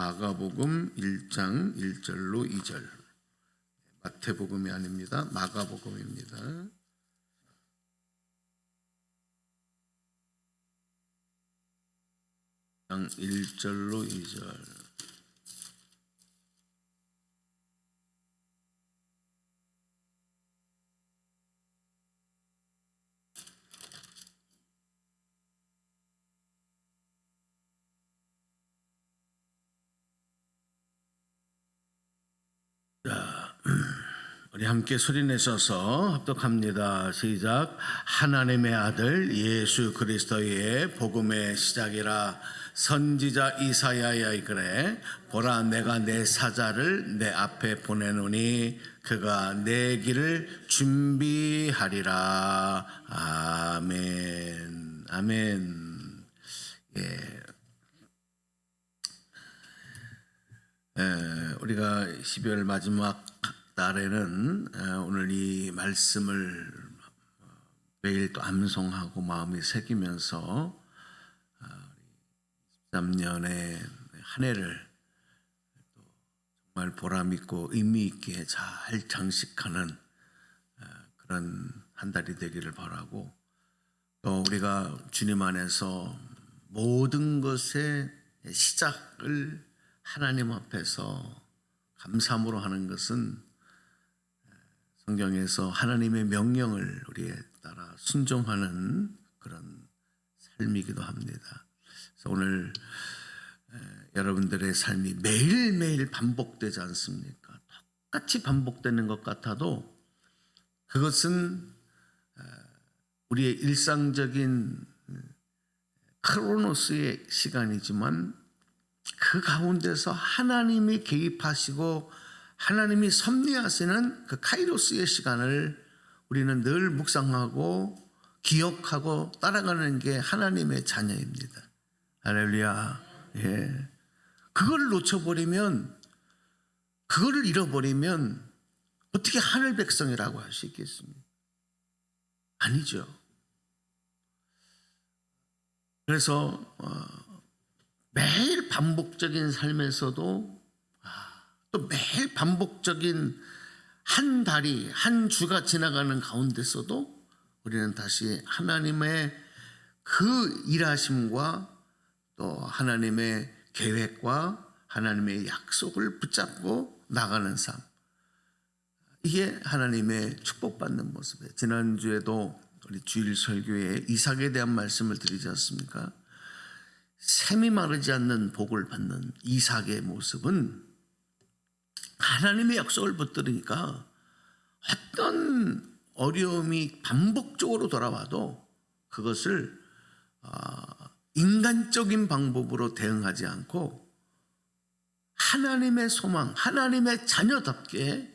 마가복음 1장 1절로 2절. 마태복음이 아닙니다. 마가복음입니다. 1절로 2절. 자, 우리 함께 소리내셔서 합독합니다. 시작. 하나님의 아들 예수 그리스도의 복음의 시작이라. 선지자 이사야야 이르되 보라 내가 내 사자를 내 앞에 보내노니 그가 내 길을 준비하리라. 아멘. 아멘. 우리가 12월 마지막 달에는 오늘 이 말씀을 매일 또 암송하고 마음이 새기면서 13년의 한 해를 정말 보람있고 의미있게 잘 장식하는 그런 한 달이 되기를 바라고, 또 우리가 주님 안에서 모든 것의 시작을 하나님 앞에서 감사함으로 하는 것은 성경에서 하나님의 명령을 우리에 따라 순종하는 그런 삶이기도 합니다. 그래서 오늘 여러분들의 삶이 매일매일 반복되지 않습니까? 똑같이 반복되는 것 같아도 그것은 우리의 일상적인 크로노스의 시간이지만 그 가운데서 하나님이 개입하시고 하나님이 섭리하시는 그 카이로스의 시간을 우리는 늘 묵상하고 기억하고 따라가는 게 하나님의 자녀입니다. 할렐루야. 예. 그걸 놓쳐버리면, 그거를 잃어버리면 어떻게 하늘 백성이라고 할 수 있겠습니까? 아니죠. 그래서 매일 반복적인 삶에서도 또 매일 반복적인 한 달이, 한 주가 지나가는 가운데서도 우리는 다시 하나님의 그 일하심과 또 하나님의 계획과 하나님의 약속을 붙잡고 나가는 삶, 이게 하나님의 축복받는 모습이에요. 지난주에도 우리 주일 설교에 이삭에 대한 말씀을 드리지 않습니까? 샘이 마르지 않는 복을 받는 이삭의 모습은 하나님의 약속을 붙들으니까 어떤 어려움이 반복적으로 돌아와도 그것을 인간적인 방법으로 대응하지 않고 하나님의 소망, 하나님의 자녀답게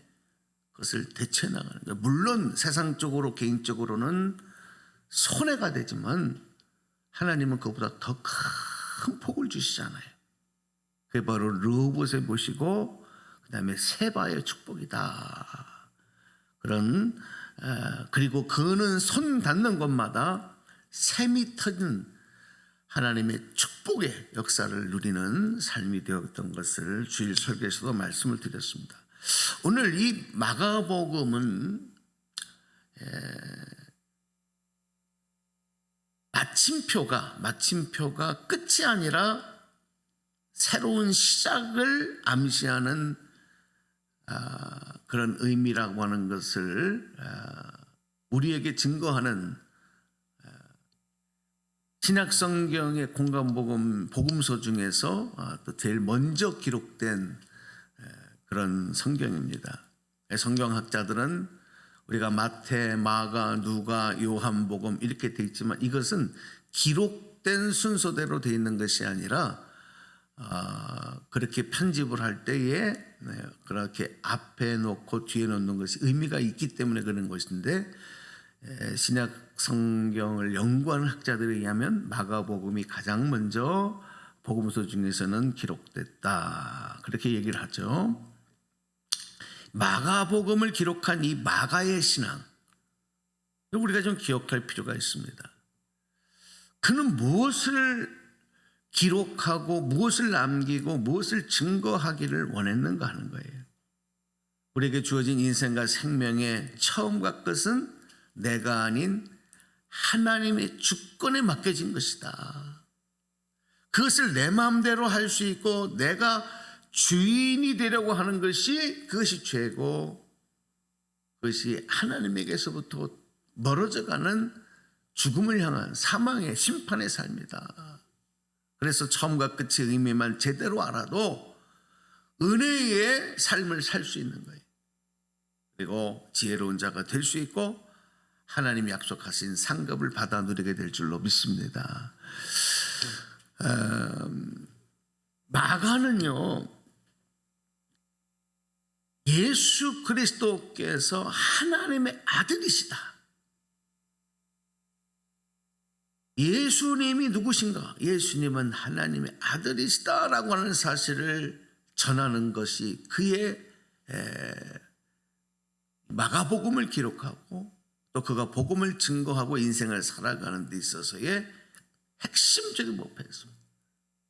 그것을 대처해 나가는 거예요. 물론 세상적으로 개인적으로는 손해가 되지만 하나님은 그보다 더 큰 복을 주시잖아요. 그게 바로 르호봇에 보시고 그 다음에 세바의 축복이다. 그리고 그는 손 닿는 곳마다 샘이 터진 하나님의 축복의 역사를 누리는 삶이 되었던 것을 주일 설교에서도 말씀을 드렸습니다. 오늘 이 마가복음은 마침표가 끝이 아니라 새로운 시작을 암시하는 그런 의미라고 하는 것을 우리에게 증거하는 신약성경의 복음서 중에서 또 제일 먼저 기록된 그런 성경입니다. 성경학자들은 우리가 마태, 마가, 누가, 요한복음 이렇게 되어 있지만 이것은 기록된 순서대로 되어 있는 것이 아니라 그렇게 편집을 할 때에 그렇게 앞에 놓고 뒤에 놓는 것이 의미가 있기 때문에 그런 것인데, 신약 성경을 연구하는 학자들에 의하면 마가복음이 가장 먼저 복음서 중에서는 기록됐다, 그렇게 얘기를 하죠. 마가복음을 기록한 이 마가의 신앙, 우리가 좀 기억할 필요가 있습니다. 그는 무엇을 기록하고 무엇을 남기고 무엇을 증거하기를 원했는가 하는 거예요. 우리에게 주어진 인생과 생명의 처음과 끝은 내가 아닌 하나님의 주권에 맡겨진 것이다. 그것을 내 마음대로 할 수 있고 내가 주인이 되려고 하는 것이 그것이 죄고 그것이 하나님에게서부터 멀어져가는 죽음을 향한 사망의 심판의 삶이다. 그래서 처음과 끝의 의미만 제대로 알아도 은혜의 삶을 살 수 있는 거예요. 그리고 지혜로운 자가 될 수 있고 하나님이 약속하신 상급을 받아 누리게 될 줄로 믿습니다. 마가는요, 예수 그리스도께서 하나님의 아들이시다. 예수님이 누구신가? 예수님은 하나님의 아들이시다라고 하는 사실을 전하는 것이 그의 마가복음을 기록하고 또 그가 복음을 증거하고 인생을 살아가는 데 있어서의 핵심적인 목표였습니다.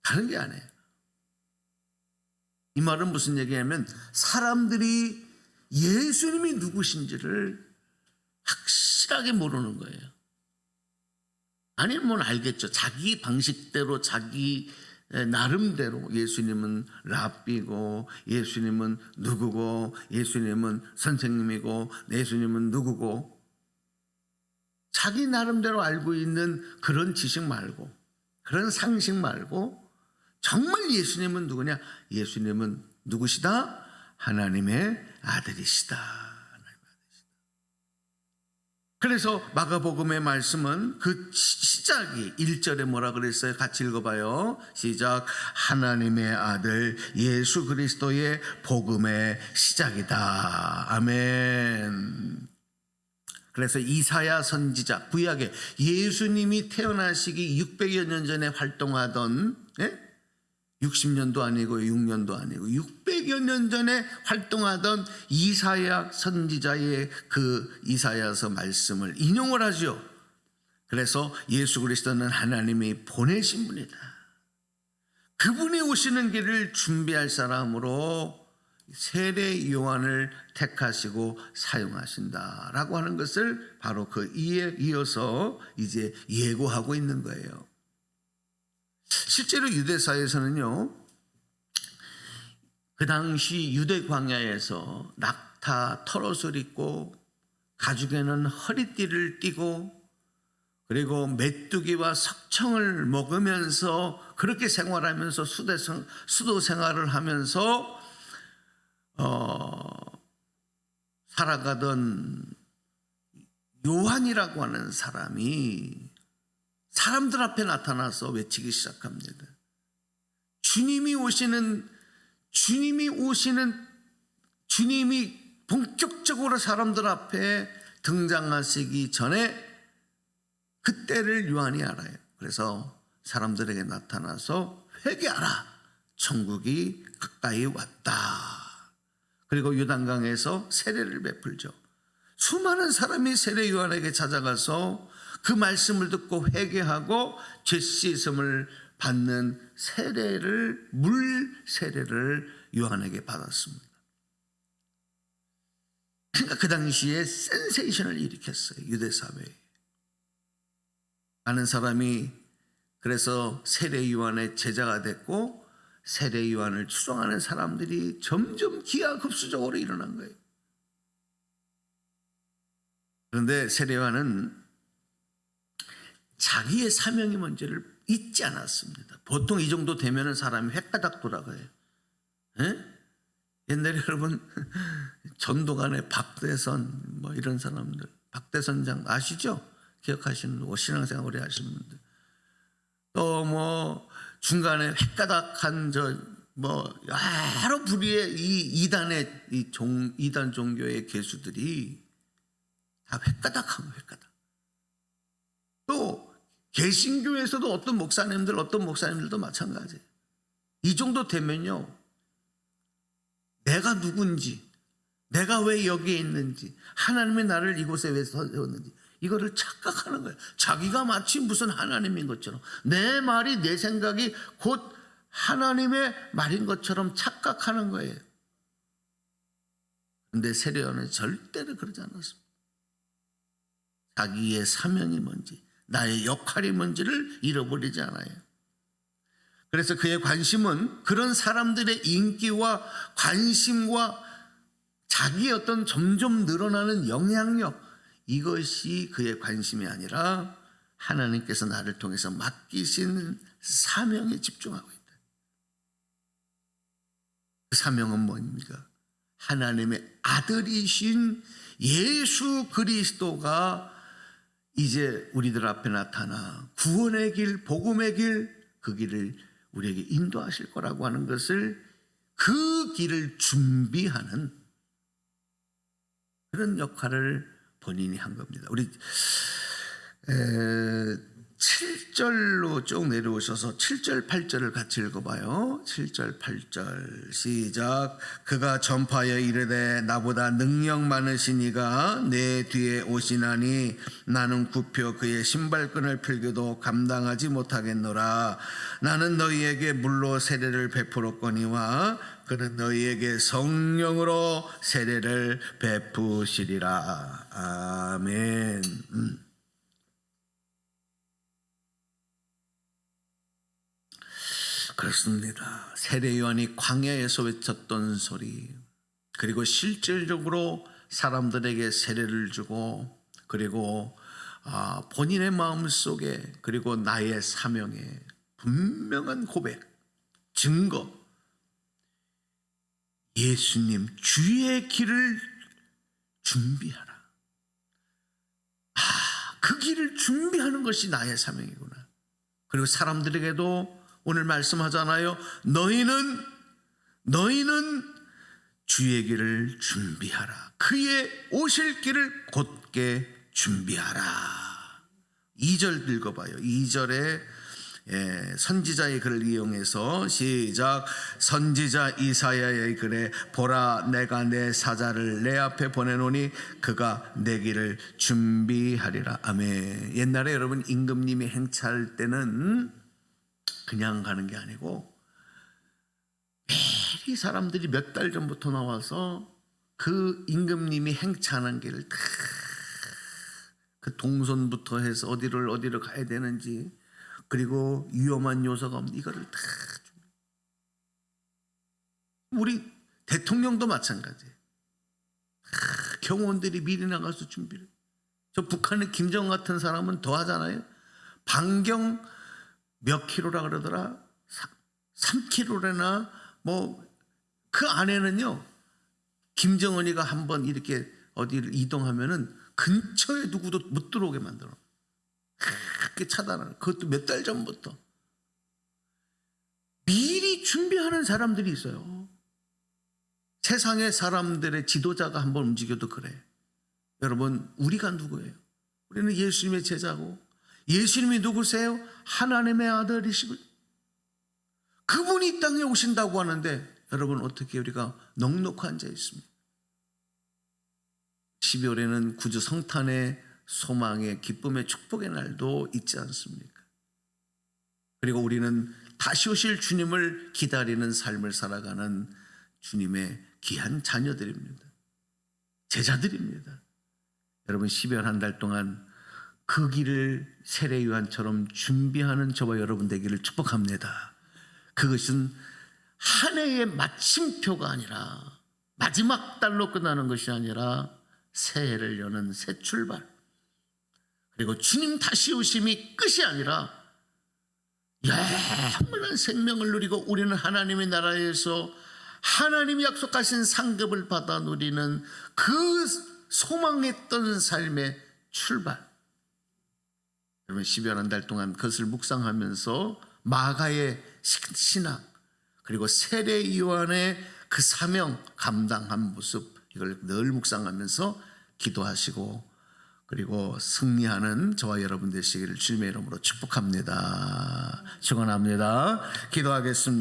다른 게 아니에요. 이 말은 무슨 얘기냐면 사람들이 예수님이 누구신지를 확실하게 모르는 거예요. 아니면 알겠죠. 자기 방식대로 자기 나름대로 예수님은 랍비고 예수님은 누구고 예수님은 선생님이고 예수님은 누구고 자기 나름대로 알고 있는 그런 지식 말고 그런 상식 말고 정말 예수님은 누구냐? 예수님은 누구시다? 하나님의 아들이시다. 그래서 마가복음의 말씀은 그 시작이 1절에 뭐라 그랬어요? 같이 읽어봐요. 시작. 하나님의 아들 예수 그리스도의 복음의 시작이다. 아멘. 그래서 이사야 선지자 구약에 예수님이 태어나시기 600여 년 전에 활동하던 60년도 아니고 6년도 아니고 600여 년 전에 활동하던 이사야 선지자의 그 이사야서 말씀을 인용을 하죠. 그래서 예수 그리스도는 하나님이 보내신 분이다. 그분이 오시는 길을 준비할 사람으로 세례 요한을 택하시고 사용하신다라고 하는 것을 바로 그 이에 이어서 이제 예고하고 있는 거예요. 실제로 유대사에서는요, 그 당시 유대 광야에서 낙타 털옷을 입고 가죽에는 허리띠를 띠고 그리고 메뚜기와 석청을 먹으면서 그렇게 생활하면서 수도 생활을 하면서 살아가던 요한이라고 하는 사람이 사람들 앞에 나타나서 외치기 시작합니다. 주님이 본격적으로 사람들 앞에 등장하시기 전에 그때를 요한이 알아요. 그래서 사람들에게 나타나서 회개하라. 천국이 가까이 왔다. 그리고 요단강에서 세례를 베풀죠. 수많은 사람이 세례 요한에게 찾아가서 그 말씀을 듣고 회개하고 죄 씻음을 받는 세례를 물 세례를 요한에게 받았습니다. 그러니까 그 당시에 센세이션을 일으켰어요. 유대 사회에. 많은 사람이 그래서 세례 요한의 제자가 됐고 세례 요한을 추종하는 사람들이 점점 기하급수적으로 일어난 거예요. 그런데 세례 요한은 자기의 사명이 뭔지를 잊지 않았습니다. 보통 이 정도 되면 사람이 횟가닥 돌아가요. 옛날에 여러분 전도관의 박대선 뭐 이런 사람들, 박대선장 아시죠? 기억하시는 분, 신앙생활 오래 하시는 분들. 또 뭐 중간에 횟가닥한 뭐 여러 부류의 이 이단 종교의 개수들이 다 횟가닥한 횟가닥. 또 개신교에서도 어떤 목사님들도 마찬가지예요. 이 정도 되면요, 내가 누군지, 내가 왜 여기에 있는지, 하나님이 나를 이곳에 왜 세웠는지 이거를 착각하는 거예요. 자기가 마치 무슨 하나님인 것처럼, 내 말이, 내 생각이 곧 하나님의 말인 것처럼 착각하는 거예요. 그런데 세례요한은 절대로 그러지 않았습니다. 자기의 사명이 뭔지, 나의 역할이 뭔지를 잃어버리지 않아요. 그래서 그의 관심은 그런 사람들의 인기와 관심과 자기의 어떤 점점 늘어나는 영향력, 이것이 그의 관심이 아니라 하나님께서 나를 통해서 맡기신 사명에 집중하고 있다. 그 사명은 뭡니까? 하나님의 아들이신 예수 그리스도가 이제 우리들 앞에 나타나 구원의 길, 복음의 길, 그 길을 우리에게 인도하실 거라고 하는 것을, 그 길을 준비하는 그런 역할을 본인이 한 겁니다. 우리 7절로 쭉 내려오셔서 7절 8절을 같이 읽어봐요. 7절 8절 시작. 그가 전파하여 이르되 나보다 능력 많으신 이가 내 뒤에 오시나니 나는 굽혀 그의 신발끈을 풀기도 감당하지 못하겠노라. 나는 너희에게 물로 세례를 베풀었거니와 그는 너희에게 성령으로 세례를 베푸시리라. 아멘. 그렇습니다. 세례요한이 광야에서 외쳤던 소리, 그리고 실질적으로 사람들에게 세례를 주고, 그리고 본인의 마음속에, 그리고 나의 사명에 분명한 고백, 증거, 예수님 주의 길을 준비하라. 그 길을 준비하는 것이 나의 사명이구나. 그리고 사람들에게도 오늘 말씀하잖아요. 너희는 주의 길을 준비하라. 그의 오실 길을 곧게 준비하라. 2절 읽어봐요. 2절에 선지자의 글을 이용해서 시작. 선지자 이사야의 글에 보라 내가 내 사자를 내 앞에 보내노니 그가 내 길을 준비하리라. 아멘. 옛날에 여러분 임금님이 행차할 때는 그냥 가는 게 아니고 매일 사람들이 몇 달 전부터 나와서 그 임금님이 행차하는 길을 다 그 동선부터 해서 어디를 가야 되는지, 그리고 위험한 요소가 없는 이거를 다 우리 대통령도 마찬가지예요. 경호원들이 미리 나가서 준비를. 저 북한의 김정은 같은 사람은 더 하잖아요. 반경 몇 킬로라 그러더라? 3킬로래나 뭐 그 안에는요, 김정은이가 한번 이렇게 어디를 이동하면은 근처에 누구도 못 들어오게 만들어. 그렇게 차단하는, 그것도 몇 달 전부터. 미리 준비하는 사람들이 있어요. 세상의 사람들의 지도자가 한번 움직여도 그래. 여러분, 우리가 누구예요? 우리는 예수님의 제자고, 예수님이 누구세요? 하나님의 아들이시고, 그분이 이 땅에 오신다고 하는데 여러분 어떻게 우리가 넉넉히 앉아 있습니까? 12월에는 구주 성탄의 소망의 기쁨의 축복의 날도 있지 않습니까? 그리고 우리는 다시 오실 주님을 기다리는 삶을 살아가는 주님의 귀한 자녀들입니다. 제자들입니다. 여러분 12월 한 달 동안 그 길을 세례요한처럼 준비하는 저와 여러분 되기를 축복합니다. 그것은 한 해의 마침표가 아니라, 마지막 달로 끝나는 것이 아니라 새해를 여는 새 출발, 그리고 주님 다시 오심이 끝이 아니라 영원한 생명을 누리고 우리는 하나님의 나라에서 하나님이 약속하신 상급을 받아 누리는 그 소망했던 삶의 출발. 여러분 12월 한 달 동안 그것을 묵상하면서 마가의 신앙, 그리고 세례 요한의 그 사명 감당한 모습, 이걸 늘 묵상하면서 기도하시고, 그리고 승리하는 저와 여러분 되시기를 주님의 이름으로 축복합니다. 축원합니다. 기도하겠습니다.